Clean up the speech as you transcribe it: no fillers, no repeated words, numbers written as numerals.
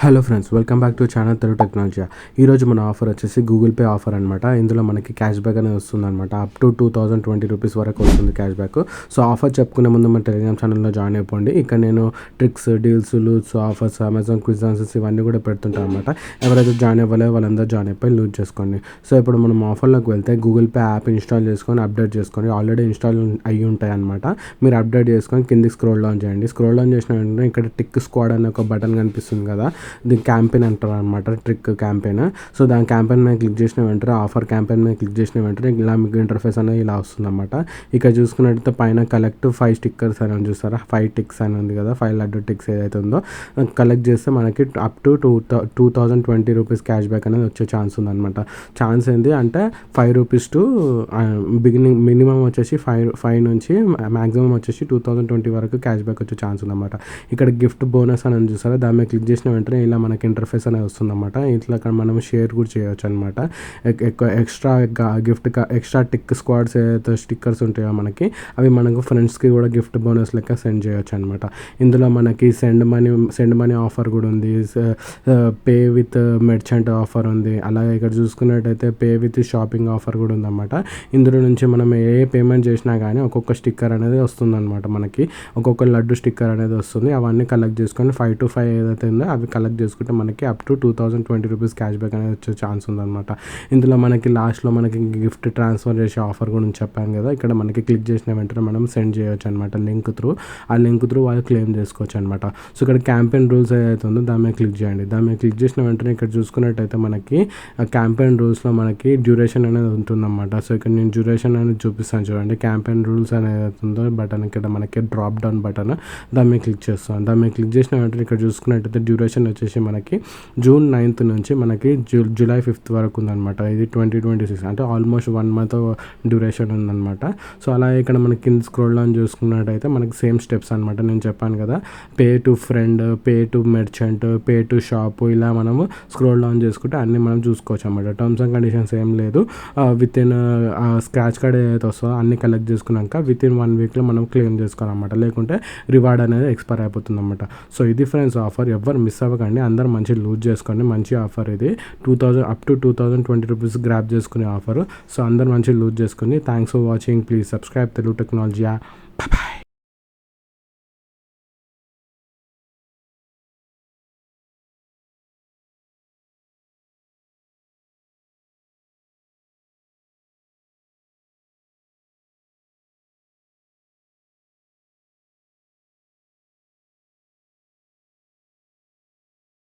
Hello friends, welcome back to channel Telugu technology. ఈరోజు మన offer వచ్చేసి గూగుల్ పే ఆఫర్ అనమాట. ఇందులో మనకి క్యాష్ బ్యాక్ అనేది వస్తుంది అనమాట. అప్ టు 2020 రూపీస్ వరకు వస్తుంది క్యాష్ బ్యాక్. సో ఆఫర్ చెప్పుకునే ముందు మన టెలిగ్రామ్ ఛానల్లో జాయిన్ అయిపోండి. ఇక్కడ నేను tricks, deals, loots, offers, Amazon quiz answers ఇవన్నీ కూడా పెడుతుంటాను అనమాట. ఎవరైతే జాయిన్ అవ్వలేదో వాళ్ళందరూ జాయిన్ అయిపోయి లూట్ చేసుకోండి. సో ఇప్పుడు మనం ఆఫర్లోకి వెళ్తే గూగుల్ పే యాప్ ఇన్స్టాల్ చేసుకొని అప్డేట్ చేసుకొని ఆల్రెడీ ఇన్స్టాల్ అయ్యి ఉంటాయి అనమాట. మీరు అప్డేట్ చేసుకొని కిందికి స్క్రోల్ డౌన్ చేయండి. స్క్రోల్ డౌన్ చేసిన వెంటనే ఇక్కడ టిక్ స్క్వాడ్ అనే ఒక బటన్ కనిపిస్తుంది కదా, దీని క్యాంపెయిన్ అంటారు అనమాట, ట్రిక్ క్యాంపెయిన్. సో దాని క్యాంపెయిన్ మీద క్లిక్ చేసిన వెంటనే, ఆఫర్ క్యాంపెయిన్ మీద క్లిక్ చేసిన వెంటనే ఇలా మీకు ఇంటర్ఫేస్ అనేది ఇలా వస్తుంది అనమాట. ఇక్కడ చూసుకున్నట్టయితే పైన కలెక్ట్ 5 స్టిక్కర్స్ అని చూస్తారా, 5 టిక్స్ అని ఉంది కదా, 5 లడ్డు టిక్స్ ఏదైతే ఉందో కలెక్ట్ చేస్తే మనకి up to 2020 rupees cash back అనేది వచ్చే ఛాన్స్ ఉందన్నమాట. ఛాన్స్ ఏంటి అంటే 5 రూపీస్ టు బిగినింగ్ మినిమం వచ్చేసి 5 నుంచి మ్యాక్సిమం వచ్చేసి 2020 వరకు క్యాష్ బ్యాక్ వచ్చే ఛాన్స్ ఉందన్నమాట. ఇక్కడ గిఫ్ట్ బోనస్ అని చూసారా, దాని మీద క్లిక్ చేసిన వెంటనే ఇలా మనకి ఇంటర్ఫేస్ అనేది వస్తుందన్నమాట. ఇట్లా మనం షేర్ కూడా చేయవచ్చు అనమాట. Extra gift extra tick squads ఏదైతే స్టిక్కర్స్ ఉంటాయో మనకి, అవి మనకు ఫ్రెండ్స్కి కూడా గిఫ్ట్ బోనస్ లెక్క సెండ్ చేయొచ్చు అనమాట. ఇందులో మనకి సెండ్ మనీ ఆఫర్ కూడా ఉంది, పే విత్ మెర్చెంట్ ఆఫర్ ఉంది. అలాగే ఇక్కడ చూసుకున్నట్టయితే పే విత్ షాపింగ్ ఆఫర్ కూడా ఉందన్నమాట. ఇందులో నుంచి మనం ఏ పేమెంట్ చేసినా కానీ ఒక్కొక్క స్టిక్కర్ అనేది వస్తుందన్నమాట. మనకి ఒక్కొక్క లడ్డు స్టిక్కర్ అనేది వస్తుంది. అవన్నీ కలెక్ట్ చేసుకొని 5 to 5 ఏదైతే ఉందో అవి కలెక్ట్ చేసుకుంటే మనకి up to 2020 rupees cash back అనేది వచ్చే ఛాన్స్ ఉందన్నమాట. ఇందులో మనకి లాస్ట్లో మనకి గిఫ్ట్ ట్రాన్స్ఫర్ చేసే ఆఫర్ గురించి చెప్పాను కదా, ఇక్కడ మనకి క్లిక్ చేసిన వెంటనే మనం సెండ్ చేయొచ్చు అనమాట లింక్ త్రూ. ఆ లింక్ త్రూ వాళ్ళు క్లెయిమ్ చేసుకోవచ్చు అనమాట. సో ఇక్కడ క్యాంపెయిన్ రూల్స్ ఏదైతే ఉందో దాని మీద క్లిక్ చేయండి. దాని మీద క్లిక్ చేసిన వెంటనే ఇక్కడ చూసుకున్నట్టయితే మనకి క్యాంపెయిన్ రూల్స్లో మనకి డ్యూరేషన్ అనేది ఉంటుందన్నమాట. సో ఇక్కడ నేను డ్యూరేషన్ అనేది చూపిస్తాను చూడండి. క్యాంపెయిన్ రూల్స్ అనేది ఉందో బటన్ ఇక్కడ మనకి డ్రాప్ డౌన్ బటన్, దాని మీద క్లిక్ చేస్తాం. దాని మీద క్లిక్ చేసిన వెంటనే ఇక్కడ చూసుకున్నట్టయితే డ్యూరేషన్ వచ్చేసి మనకి జూన్ 9th నుంచి మనకి జూలై 5th వరకు ఉందన్నమాట. ఇది 2026 అంటే ఆల్మోస్ట్ 1 month డ్యూరేషన్ ఉందన్నమాట. సో అలా ఇక్కడ మనకి కింద స్క్రోల్ డౌన్ చూసుకున్నట్టయితే మనకి సేమ్ స్టెప్స్ అనమాట. నేను చెప్పాను కదా, pay to friend, pay to merchant, pay to shop, ఇలా మనము స్క్రోల్ డౌన్ చేసుకుంటే అన్నీ మనం చూసుకోవచ్చు అనమాట. టర్మ్స్ అండ్ కండిషన్స్ ఏం లేదు. విత్ ఇన్ స్క్రాచ్ కార్డ్ ఏదైతే వస్తుందో అన్ని కలెక్ట్ చేసుకున్నాక విత్ ఇన్ 1 weekలో మనం క్లెయిమ్ చేసుకోవాలన్నమాట. లేకుంటే రివార్డ్ అనేది ఎక్స్పైర్ అయిపోతుంది అనమాట. సో ఇది ఫ్రెండ్స్ ఆఫర్, ఎవరు మిస్ అవ్వకండి, అందరూ మంచి లూజ్ చేసుకోండి. మంచి ఆఫర్ ఇది, అప్ టు 2020 రూపీస్ గ్రాప్ చేసుకునే ఆఫర్. సో అందరూ మంచి లూజ్ చేసుకుని. Thanks for watching. Please subscribe Telugu technology. Bye.